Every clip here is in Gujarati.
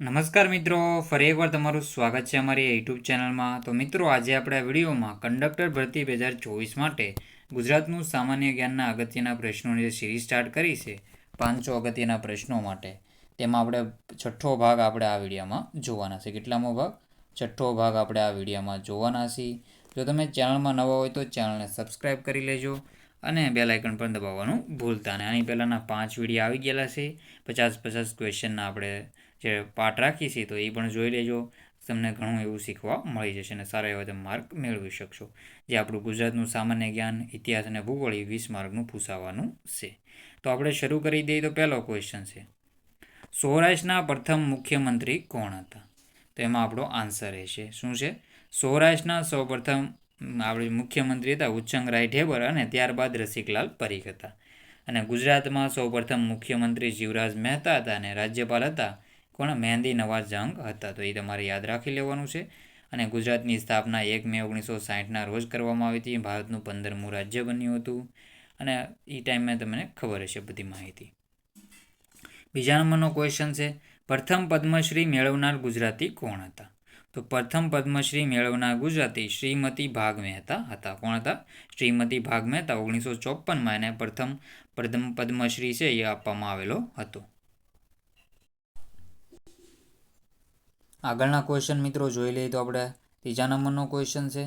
નમસ્કાર મિત્રો, ફરી એકવાર તમારું સ્વાગત છે અમારી યુટ્યુબ ચેનલમાં. તો મિત્રો, આજે આપણે આ વિડીયોમાં કંડક્ટર ભરતી 2024 માટે ગુજરાતનું સામાન્ય જ્ઞાનના અગત્યના પ્રશ્નોની જે સિરીઝ સ્ટાર્ટ કરી છે 500 અગત્યના પ્રશ્નો માટે, તેમાં આપણે છઠ્ઠો ભાગ આપણે આ વિડીયોમાં જોવાના છે. કેટલામો ભાગ? છઠ્ઠો ભાગ આપણે આ વિડીયોમાં જોવાના છીએ. જો તમે ચેનલમાં નવા હોય તો ચેનલને સબસ્ક્રાઈબ કરી લેજો અને બેલ આઇકન પણ દબાવવાનું ભૂલતા નહીં. આની પહેલાંના 5 વિડીયો આવી ગયેલા છે. 50 ક્વેશ્ચનના આપણે જે પાર્ટ રાખીએ છીએ તો એ પણ જોઈ લેજો. તમને ઘણું એવું શીખવા મળી જશે અને સારા એવા તમે માર્ક મેળવી શકશો. જે આપણું ગુજરાતનું સામાન્ય જ્ઞાન, ઇતિહાસ અને ભૂગોળ 20 માર્કનું પૂછાવાનું છે. તો આપણે શરૂ કરી દઈએ. તો પહેલો ક્વેશ્ચન છે, સૌરાષ્ટ્રના પ્રથમ મુખ્યમંત્રી કોણ હતા? તો એમાં આપણો આન્સર રહેશે શું છે? સૌરાષ્ટ્રના સૌપ્રથમ આપણે મુખ્યમંત્રી હતા ઉચ્ચંગરાય ઢેબર અને ત્યારબાદ રસિકલાલ પરીખ હતા. અને ગુજરાતમાં સૌપ્રથમ મુખ્યમંત્રી જીવરાજ મહેતા હતા અને રાજ્યપાલ હતા કોણ? મહેંદી નવાઝ જંગ હતા. તો એ તમારે યાદ રાખી લેવાનું છે. અને ગુજરાતની સ્થાપના 1 મે 1960ના રોજ કરવામાં આવી હતી. ભારતનું 15મું રાજ્ય બન્યું હતું અને એ ટાઈમે તમને ખબર હશે બધી માહિતી. બીજા નંબરનો ક્વેશ્ચન છે, પ્રથમ પદ્મશ્રી મેળવનાર ગુજરાતી કોણ હતા? તો પ્રથમ પદ્મશ્રી મેળવનાર ગુજરાતી શ્રીમતી ભાગ મહેતા હતા. કોણ હતા? શ્રીમતી ભાગ મહેતા. 1954માં એને પ્રથમ પદ્મશ્રી છે એ આપવામાં આવેલો હતો. આગળના ક્વેશ્ચન મિત્રો જોઈ લઈએ. તો આપણે ત્રીજા નંબરનો ક્વેશ્ચન છે,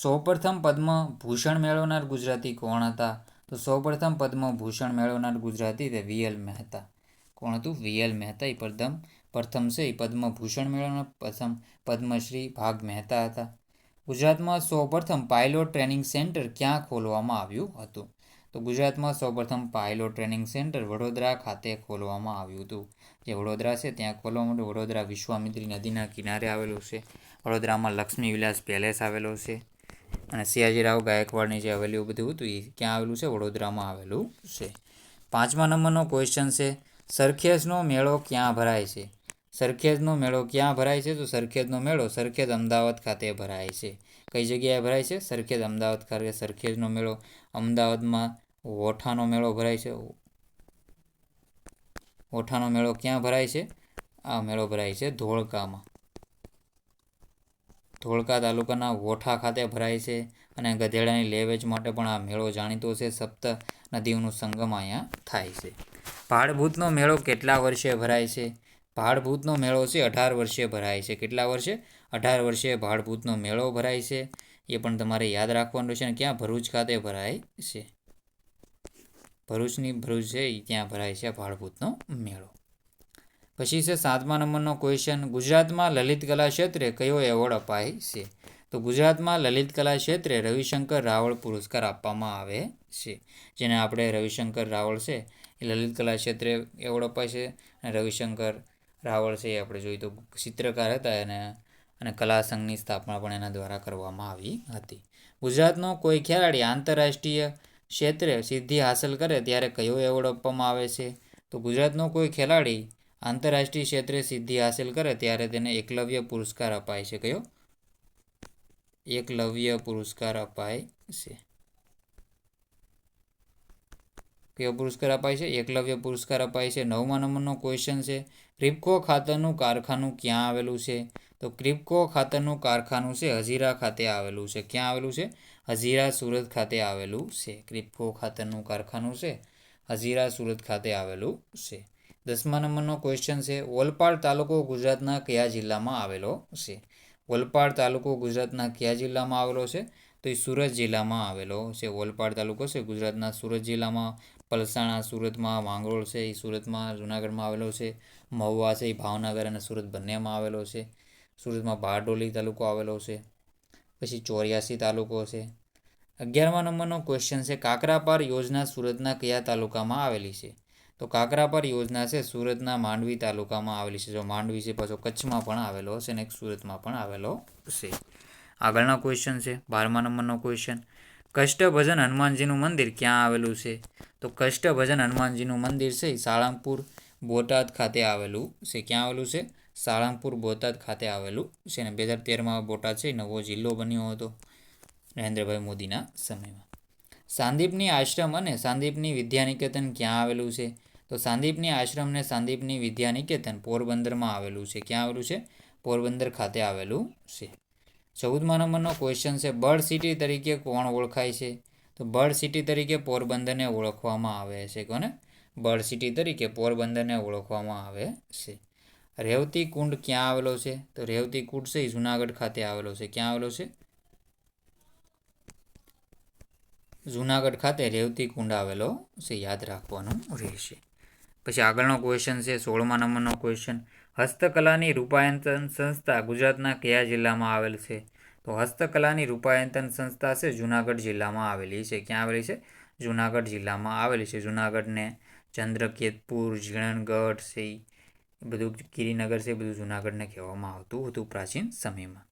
સૌપ્રથમ પદ્મભૂષણ મેળવનાર ગુજરાતી કોણ હતા? તો સૌપ્રથમ પદ્મભૂષણ મેળવનાર ગુજરાતી તે વીએલ મહેતા. કોણ હતું? વીએલ મહેતા. એ પ્રથમ છે એ પદ્મભૂષણ મેળવનાર પ્રથમ પદ્મશ્રી ભાગ મહેતા હતા. ગુજરાતમાં સૌપ્રથમ પાયલોટ ટ્રેનિંગ સેન્ટર ક્યાં ખોલવામાં આવ્યું હતું? તો ગુજરાતમાં સૌપ્રથમ પાયલોટ ટ્રેનિંગ સેન્ટર વડોદરા ખાતે ખોલવામાં આવ્યું હતું. જે વડોદરા છે ત્યાં ખોલવામાં આવ્યું. વડોદરા વિશ્વામિત્રી નદીના કિનારે આવેલું છે. વડોદરામાં લક્ષ્મી વિલાસ પેલેસ આવેલો છે અને સયાજીરાવ ગાયકવાડની જે હવેલી બધું હતું એ ક્યાં આવેલું છે? વડોદરામાં આવેલું છે. પાંચમા નંબરનો ક્વેશ્ચન છે, સરખેજનો મેળો ક્યાં ભરાય છે? સરખેજનો મેળો ક્યાં ભરાય છે? તો સરખેજનો મેળો સરખેજ અમદાવાદ ખાતે ભરાય છે. કઈ જગ્યાએ ભરાય છે? સરખેજ અમદાવાદ ખાતે સરખેજનો મેળો. અમદાવાદમાં ઓઠાનો મેળો ભરાય છે. ઓઠાનો મેળો ક્યાં ભરાય છે? આ મેળો ભરાય છે ધોળકામાં. ધોળકા તાલુકાના ઓઠા ખાતે ભરાય છે. અને ગધેડાની લે વેચ માટે પણ આ મેળો જાણીતો છે. સપ્ત નદીઓનું સંગમ અહીંયા થાય છે. ભાડભૂતનો મેળો કેટલા વર્ષે ભરાય છે? ભાડભૂતનો મેળો છે 18 વર્ષે ભરાય છે. કેટલા વર્ષે? 18 વર્ષે ભાડભૂતનો મેળો ભરાય છે. એ પણ તમારે યાદ રાખવાનું છે. અને ક્યાં? ભરૂચ ખાતે ભરાય છે. ભરૂચ છે ત્યાં ભરાય છે ભાડભૂતનો મેળો. પછી છે 7મા નંબરનો ક્વેશ્ચન, ગુજરાતમાં લલિત કલા ક્ષેત્રે કયો એવોર્ડ અપાય છે? તો ગુજરાતમાં લલિત કલા ક્ષેત્રે રવિશંકર રાવળ પુરસ્કાર આપવામાં આવે છે. જેને આપણે રવિશંકર રાવળ છે એ લલિત કલા ક્ષેત્રે એવોર્ડ અપાય છે. અને રવિશંકર રાવળ છે એ આપણે જોઈએ તો ચિત્રકાર હતા અને કલા સંઘની સ્થાપના પણ એના દ્વારા કરવામાં આવી હતી. ગુજરાતનો કોઈ ખેલાડી આંતરરાષ્ટ્રીય ક્ષેત્રે સિદ્ધિ હાંસલ કરે ત્યારે કયો એવોર્ડ આપવામાં આવે છે? તો ગુજરાતનો કોઈ ખેલાડી આંતરરાષ્ટ્રીય ક્ષેત્રે સિદ્ધિ હાંસલ કરે ત્યારે તેને એકલવ્ય પુરસ્કાર અપાય છે. કયો? એકલવ્ય પુરસ્કાર અપાય છે. કયો પુરસ્કાર અપાય છે? એકલવ્ય પુરસ્કાર અપાય છે. 9મા નંબરનો ક્વેશ્ચન છે, ક્રિપ્કો ખાતરનું કારખાનું ક્યાં આવેલું છે? તો ક્રિપ્કો ખાતરનું કારખાનું છે હજીરા ખાતે આવેલું છે. ક્યાં આવેલું છે? હજીરા સુરત ખાતે આવેલું છે. ક્રિપ્કો ખાતરનું કારખાનું છે હજીરા સુરત ખાતે આવેલું છે. 10મા નંબરનો ક્વેશ્ચન છે, ઓલપાડ તાલુકો ગુજરાતના કયા જિલ્લામાં આવેલો છે? ઓલપાડ તાલુકો ગુજરાતના કયા જિલ્લામાં આવેલો છે? તો એ સુરત જિલ્લામાં આવેલો છે. ઓલપાડ તાલુકો છે ગુજરાતના સુરત જિલ્લામાં. પલસાણા સુરતમાં, માંગરોળ છે એ સુરતમાં જુનાગઢમાં આવેલો છે. મહુવા છે એ ભાવનગર અને સુરત બંનેમાં આવેલો છે. સુરતમાં બારડોલી તાલુકો આવેલો છે. પછી 84 તાલુકો છે. 11મા નંબરનો ક્વેશ્ચન છે, કાકરાપાર યોજના સુરતના કયા તાલુકામાં આવેલી છે? તો કાકરાપાર યોજના છે સુરતના માંડવી તાલુકામાં આવેલી છે. જો માંડવી છે પાછો કચ્છમાં પણ આવેલો છે અને સુરતમાં પણ આવેલો છે. આગળનો ક્વેશ્ચન છે 12મા નંબરનો ક્વેશ્ચન, કષ્ટભજન હનુમાનજીનું મંદિર ક્યાં આવેલું છે? તો કષ્ટભજન હનુમાનજીનું મંદિર છે સાળંગપુર બોટાદ ખાતે આવેલું છે. ક્યાં આવેલું છે? સાળંગપુર બોટાદ ખાતે આવેલું છે. અને 2013માં બોટાદ છે નવો જિલ્લો બન્યો હતો નરેન્દ્રભાઈ મોદીના સમયમાં. સાંદીપની આશ્રમ અને સાંદીપની વિદ્યાનિકેતન ક્યાં આવેલું છે? તો સાંદીપની આશ્રમ ને સાંદીપની વિદ્યાનિકેતન પોરબંદરમાં આવેલું છે. ક્યાં આવેલું છે? પોરબંદર ખાતે આવેલું છે. 14મા નંબરનો ક્વેશ્ચન છે, બર્ડ સિટી તરીકે કોણ ઓળખાય છે? તો બર્ડ સિટી તરીકે પોરબંદરને ઓળખવામાં આવે છે. કોને? બર્ડ સિટી તરીકે પોરબંદરને ઓળખવામાં આવે છે. રેવતી કુંડ ક્યાં આવેલો છે? તો રેવતી કુંડ છે જુનાગઢ ખાતે આવેલો છે. ક્યાં આવેલો છે? જુનાગઢ ખાતે રેવતી કુંડ આવેલો છે. યાદ રાખવાનું રહેશે. પછી આગળનો ક્વેશ્ચન છે 16મા નંબરનો ક્વેશ્ચન, હસ્તકલાની રૂપાયંતન સંસ્થા ગુજરાતના કયા જિલ્લામાં આવેલ છે? તો હસ્તકલાની રૂપાયંતન સંસ્થા છે જુનાગઢ જિલ્લામાં આવેલી છે. ક્યાં આવેલી છે? જુનાગઢ જિલ્લામાં આવેલી છે. જુનાગઢને ચંદ્રકેતપુર, ઝીણગઢ છે, બધું ગિરિનગર છે, બધું જુનાગઢને કહેવામાં આવતું હતું પ્રાચીન સમયમાં.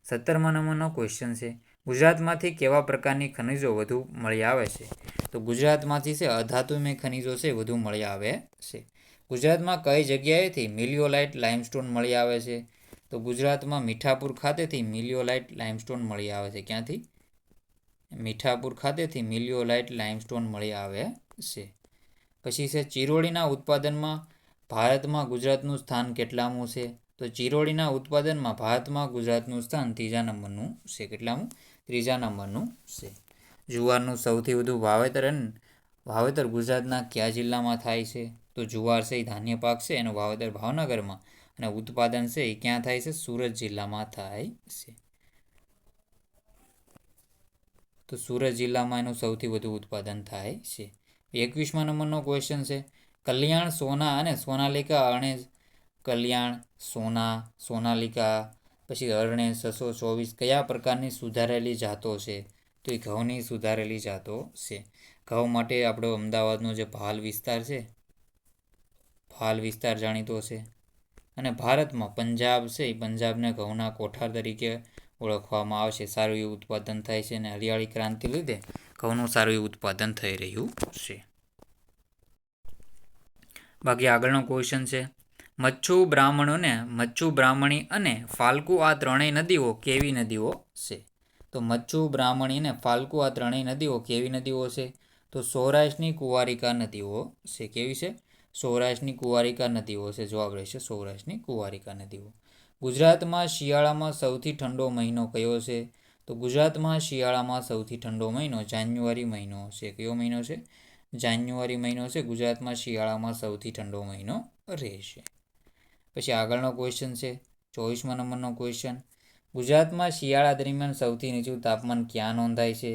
17મા નંબરનો ક્વેશ્ચન છે, ગુજરાતમાંથી કેવા પ્રકારની ખનિજો વધુ મળી આવે છે? તો ગુજરાતમાંથી છે અધાતુમય ખનિજો છે વધુ મળી આવે છે. ગુજરાતમાં કઈ જગ્યાએથી મિલિયોલાઇટ લાઇમસ્ટોન મળી આવે છે? તો ગુજરાતમાં મીઠાપુર ખાતેથી મિલિયોલાઇટ લાઇમસ્ટોન મળી આવે છે. ક્યાંથી? મીઠાપુર ખાતેથી મિલિયોલાઇટ લાઇમસ્ટોન મળી આવે છે. પછી છે ચિરોડીના ઉત્પાદનમાં ભારતમાં ગુજરાતનું સ્થાન કેટલામું છે? તો ચિરોડીના ઉત્પાદનમાં ભારતમાં ગુજરાતનું સ્થાન 3જા નંબરનું છે. કેટલામું? 3જા નંબરનું છે. જુવારનું સૌથી વધુ વાવેતર ગુજરાતના કયા જિલ્લામાં થાય છે? તો જુવાર છે એ ધાન્ય પાક છે, એનું વાવેતર ભાવનગરમાં અને ઉત્પાદન છે એ ક્યાં થાય છે? સુરત જિલ્લામાં થાય છે. તો સુરત જિલ્લામાં એનું સૌથી વધુ ઉત્પાદન થાય છે. 21મા નંબરનો ક્વેશ્ચન છે, કલ્યાણ સોના અને સોનાલિકા અરણેજ, કલ્યાણ સોના, સોનાલિકા, પછી અરણેજ 624 કયા પ્રકારની સુધારેલી જાતો છે? તો એ ઘઉંની સુધારેલી જાતો છે. ઘઉં માટે આપણો અમદાવાદનો જે ભાલ વિસ્તાર છે, ભાલ વિસ્તાર જાણીતો છે. અને ભારતમાં પંજાબ છે એ પંજાબને ઘઉંના કોઠાર તરીકે ઓળખવામાં આવે છે. સારું એવું ઉત્પાદન થાય છે અને હરિયાળી ક્રાંતિ લીધે ઘઉંનું સારું એવું ઉત્પાદન થઈ રહ્યું છે. બાકી આગળનો ક્વેશ્ચન છે, મચ્છુ બ્રાહ્મણી અને ફાલ્ગુ આ ત્રણેય નદીઓ કેવી નદીઓ છે? તો મચ્છુ બ્રાહ્મણી અને ફાલ્ગુ આ ત્રણેય નદીઓ કેવી નદીઓ છે? તો સૌરાષ્ટ્રની કુંવારિકા નદીઓ છે. કેવી છે? સૌરાષ્ટ્રની કુંવારિકા નદીઓ છે. જવાબ રહેશે સૌરાષ્ટ્રની કુંવારિકા નદીઓ. ગુજરાતમાં શિયાળામાં સૌથી ઠંડો મહિનો કયો છે? તો ગુજરાતમાં શિયાળામાં સૌથી ઠંડો મહિનો જાન્યુઆરી મહિનો છે. કયો મહિનો છે? જાન્યુઆરી મહિનો છે ગુજરાતમાં શિયાળામાં સૌથી ઠંડો મહિનો રહેશે. પછી આગળનો ક્વેશ્ચન છે 24મા નંબરનો ક્વેશ્ચન, ગુજરાતમાં શિયાળા દરમિયાન સૌથી નીચું તાપમાન ક્યાં નોંધાય છે?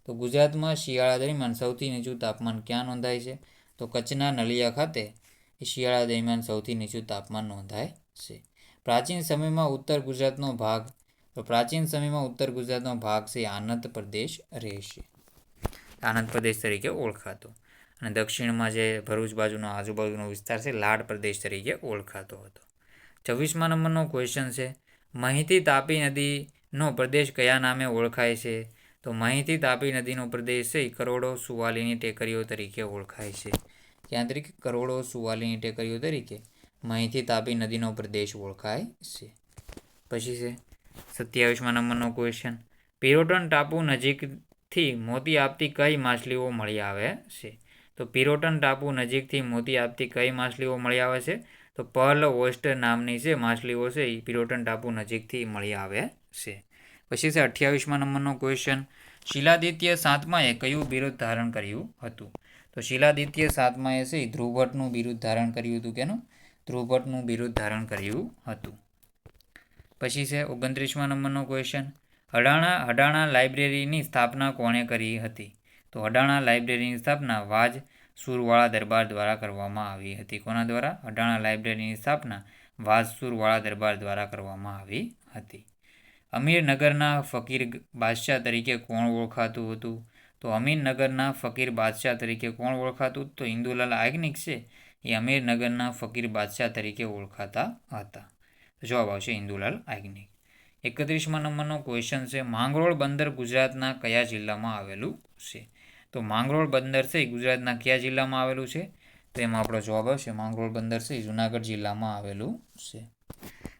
તો ગુજરાતમાં શિયાળા દરમિયાન સૌથી નીચું તાપમાન ક્યાં નોંધાય છે? તો કચ્છના નલિયા ખાતે શિયાળા દરમિયાન સૌથી નીચું તાપમાન નોંધાય છે. પ્રાચીન સમયમાં ઉત્તર ગુજરાતનો ભાગ છે આનંદ પ્રદેશ રહેશે. આનંદ પ્રદેશ તરીકે ઓળખાતો. અને દક્ષિણમાં જે ભરૂચ બાજુનો આજુબાજુનો વિસ્તાર છે લાડ પ્રદેશ તરીકે ઓળખાતો હતો. 26મા નંબરનો ક્વેશ્ચન છે, માહિતી તાપી નદીનો પ્રદેશ કયા નામે ઓળખાય છે? તો માહિતી તાપી નદીનો પ્રદેશ છે કરોડો સુવાલીની ટેકરીઓ તરીકે ઓળખાય છે. ક્યાં તરીકે? કરોડો સુવાલીની ટેકરીઓ તરીકે માહિતી તાપી નદીનો પ્રદેશ ઓળખાય છે. પછી છે 27મા નંબરનો ક્વેશ્ચન, પિરોટન ટાપુ નજીકથી મોતી આપતી કઈ માછલીઓ મળી આવે છે? તો પિરોટન ટાપુ નજીકથી મોતી આપતી કઈ માછલીઓ મળી આવે છે? તો પર્લ ઓયસ્ટર નામની છે માછલીઓ છે એ પિરોટન ટાપુ નજીકથી મળી આવે છે. પછી છે 28મા નંબરનો ક્વેશ્ચન, શિલાદિત્ય સાતમાએ કયું બિરુદ ધારણ કર્યું હતું? તો શિલાદિત્ય સાતમાએ છે ધ્રુવભટ્ટનું બિરુદ ધારણ કર્યું હતું. કેનું? ધ્રુવભટ્ટનું બિરુદ ધારણ કર્યું હતું. પછી છે 29મા નંબરનો ક્વેશ્ચન, હડાણા લાઇબ્રેરીની સ્થાપના કોણે કરી હતી? તો હડાણા લાઇબ્રેરીની સ્થાપના વાજ સુરવાળા દરબાર દ્વારા કરવામાં આવી હતી. કોના દ્વારા? હડાણા લાઇબ્રેરીની સ્થાપના વાજ સુરવાળા દરબાર દ્વારા કરવામાં આવી હતી. અમીરનગરના ફકીર બાદશાહ તરીકે કોણ ઓળખાતું હતું? તો અમીરનગરના ફકીર બાદશાહ તરીકે કોણ ઓળખાતું? તો ઇન્દુલાલ યાજ્ઞિક છે એ અમીરનગરના ફકીર બાદશાહ તરીકે ઓળખાતા હતા. જવાબ આવશે ઇન્દુલાલ યાજ્ઞિક. 31મા નંબરનો ક્વેશ્ચન છે, માંગરોળ બંદર ગુજરાતના કયા જિલ્લામાં આવેલું છે? તો માંગરોળ બંદર છે ગુજરાતના કયા જિલ્લામાં આવેલું છે? તો એમાં આપણો જવાબ આવશે માંગરોળ બંદર છે જુનાગઢ જિલ્લામાં આવેલું છે.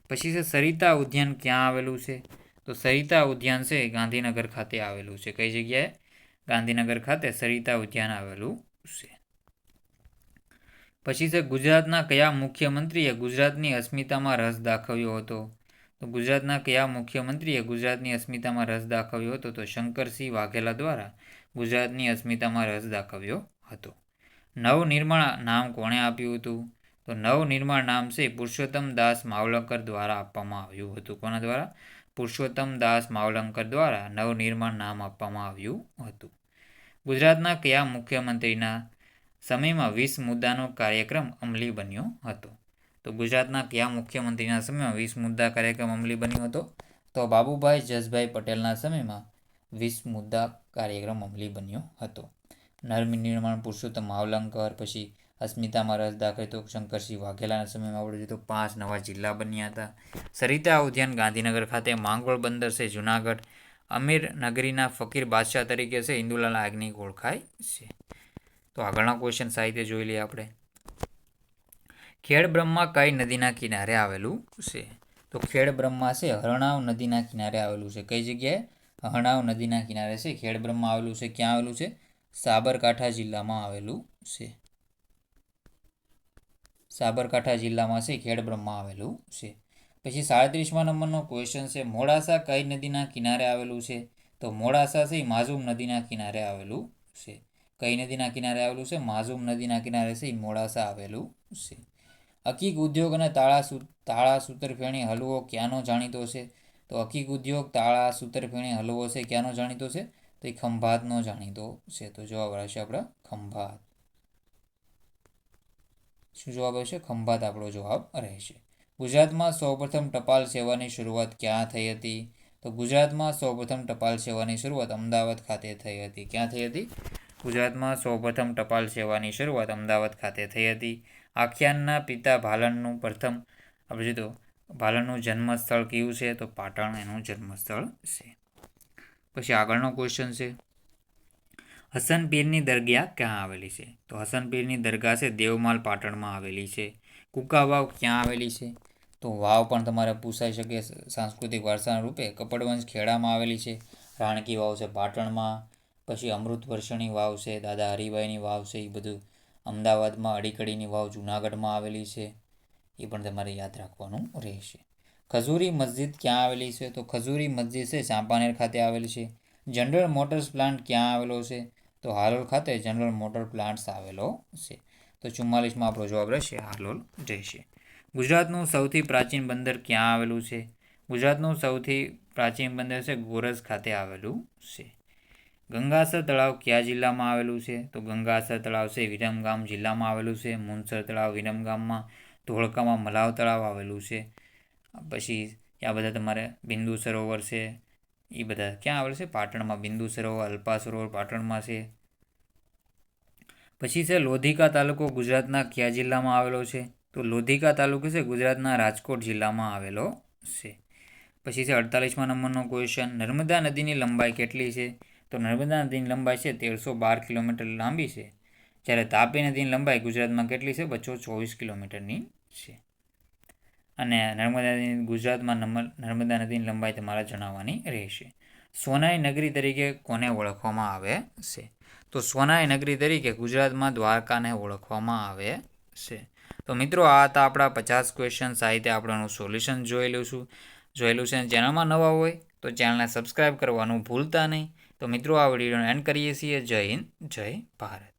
પછી છે સરિતા ઉદ્યાન ક્યાં આવેલું છે? તો સરિતા ઉદ્યાન છે ગાંધીનગર ખાતે આવેલું છે. કઈ જગ્યાએ? ગાંધીનગર ખાતે સરિતા ઉદ્યાન આવેલું છે. પછી છે ગુજરાતના કયા મુખ્યમંત્રીએ ગુજરાતની અસ્મિતામાં રસ દાખવ્યો હતો? તો ગુજરાતના કયા મુખ્યમંત્રીએ ગુજરાતની અસ્મિતામાં રસ દાખવ્યો હતો? તો શંકરસિંહ વાઘેલા દ્વારા ગુજરાતની અસ્મિતામાં રસ દાખવ્યો હતો. નવનિર્માણ નામ કોણે આપ્યું હતું? તો નવનિર્માણ નામ છે પુરુષોત્તમ દાસ માવલંકર દ્વારા આપવામાં આવ્યું હતું. કોના દ્વારા? પુરુષોત્તમ દાસ માવલંકર દ્વારા નવનિર્માણ નામ આપવામાં આવ્યું હતું. ગુજરાતના કયા મુખ્યમંત્રીના સમયમાં 20 મુદ્દાનો કાર્યક્રમ અમલી બન્યો હતો? તો ગુજરાતના કયા મુખ્યમંત્રીના સમયમાં 20 મુદ્દા કાર્યક્રમ અમલી બન્યો હતો? તો બાબુભાઈ જસભાઈ પટેલના સમયમાં 20 મુદ્દા કાર્યક્રમ અમલી બન્યો હતો. નવનિર્માણ પુરુષોત્તમ માવલંકર, પછી અસ્મિતામાં રસ દાખવ્યો તો શંકરસિંહ વાઘેલાના સમયમાં આપણે જોઈએ તો 5 નવા જિલ્લા બન્યા હતા. સરિતા ઉદ્યાન ગાંધીનગર ખાતે, માંગરોળ બંદર છે જુનાગઢ, અમીર નગરીના ફકીર બાદશાહ તરીકે છે ઇન્દુલાલ યાજ્ઞિક ઓળખાય છે. તો આગળના ક્વેશ્ચન સાહિત્ય જોઈ લઈએ આપણે. ખેડબ્રહ્મા કઈ નદીના કિનારે આવેલું છે? તો ખેડબ્રહ્મા છે હરણાવ નદીના કિનારે આવેલું છે. કઈ જગ્યાએ? હરણાવ નદીના કિનારે છે ખેડબ્રહ્મા આવેલું છે. ક્યાં આવેલું છે? સાબરકાંઠા જિલ્લામાં આવેલું છે. સાબરકાંઠા જિલ્લામાં છે ખેડબ્રહ્મા આવેલું છે. પછી 37મા નંબરનો ક્વેશ્ચન છે મોડાસા કઈ નદીના કિનારે આવેલું છે? તો મોડાસા છે માઝૂમ નદીના કિનારે આવેલું છે. કઈ નદીના કિનારે આવેલું છે? માઝૂમ નદીના કિનારે છે મોડાસા આવેલું છે. અકીક ઉદ્યોગ અને તાળા સૂતરફેણી હલવો ક્યાંનો જાણીતો છે? તો અકીક ઉદ્યોગ તાળા સૂતરફેણી હલવો છે ક્યાંનો જાણીતો છે? તો એ ખંભાતનો જાણીતો છે. તો જવાબ આવશે આપણા ખંભાત. શું જવાબ આવશે? ખંભાત આપણો જવાબ રહેશે. ગુજરાતમાં સૌપ્રથમ ટપાલ સેવાની શરૂઆત ક્યાં થઈ હતી? તો ગુજરાતમાં સૌપ્રથમ ટપાલ સેવાની શરૂઆત અમદાવાદ ખાતે થઈ હતી. ક્યાં થઈ હતી? ગુજરાતમાં સૌપ્રથમ ટપાલ સેવાની શરૂઆત અમદાવાદ ખાતે થઈ હતી. આખ્યાનના પિતા ભાલનનું પ્રથમ આપણે જોઈએ તો ભાલનનું જન્મસ્થળ કયું છે? તો પાટણ એનું જન્મસ્થળ છે. પછી આગળનો ક્વેશ્ચન છે હસન પીરની દરગાહ ક્યાં આવેલી છે? તો હસન પીરની દરગાહ છે દેવમાલ પાટણમાં આવેલી છે. કુકા વાવ ક્યાં આવેલી છે? તો વાવ પણ તમારે પૂછાઈ શકે સાંસ્કૃતિક વારસાના રૂપે. કપડવંશ ખેડામાં આવેલી છે. રાણકી વાવ છે પાટણમાં. પછી અમૃત વર્ષણી વાવ છે, દાદા હરિભાઈની વાવ છે, એ બધું અમદાવાદમાં. અડીકડીની વાવ જૂનાગઢમાં આવેલી છે. એ પણ તમારે યાદ રાખવાનું રહેશે. ખજૂરી મસ્જિદ ક્યાં આવેલી છે? તો ખજૂરી મસ્જિદ છે ચાંપાનેર ખાતે આવેલી છે. જનરલ મોટર્સ પ્લાન્ટ ક્યાં આવેલો છે? તો હાલોલ ખાતે જનરલ મોટર પ્લાન્ટ્સ આવેલો છે. તો 44માં આપણો જવાબ રહેશે હાલોલ રહેશે. ગુજરાતનું સૌથી પ્રાચીન બંદર ક્યાં આવેલું છે? ગુજરાતનું સૌથી પ્રાચીન બંદર છે ગોરજ ખાતે આવેલું છે. ગંગાસર તળાવ કયા જિલ્લામાં આવેલું છે? તો ગંગાસર તળાવ છે વિરમગામ જિલ્લામાં આવેલું છે. મુનસર તળાવ વિરમગામમાં. ધોળકામાં મલાવ તળાવ આવેલું છે. પછી આ બધા તમારે બિંદુ સરોવર છે એ બધા ક્યાં આવેલું છે? પાટણમાં. બિંદુ સરોવર, અલ્પા સરોવર પાટણમાં છે. પછી છે લોધિકા તાલુકો ગુજરાતના કયા જિલ્લામાં આવેલો છે? તો લોધિકા તાલુકો છે ગુજરાતના રાજકોટ જિલ્લામાં આવેલો છે. પછી છે 48મા નંબરનો ક્વેશ્ચન નર્મદા નદીની લંબાઈ કેટલી છે? તો નર્મદા નદીની લંબાઈ છે 1312 કિલોમીટર લાંબી છે. જ્યારે તાપી નદીની લંબાઈ ગુજરાતમાં કેટલી છે? 224 કિલોમીટરની છે. અને ગુજરાતમાં નર્મદા નદીની લંબાઈ તમારે જણાવવાની રહેશે. સોનાઈ નગરી તરીકે કોને ઓળખવામાં આવે છે? તો સોનાઈ નગરી તરીકે ગુજરાતમાં દ્વારકાને ઓળખવામાં આવે છે. તો મિત્રો આ હતા આપણા 50 ક્વેશ્ચન સાહિત્ય આપણનું સોલ્યુશન જોયેલું છે. ચેનલમાં નવા હોય તો ચેનલને સબસ્ક્રાઈબ કરવાનું ભૂલતા નહીં. તો મિત્રો આ વિડીયોને એન્ડ કરીએ છીએ. જય હિન્દ, જય ભારત.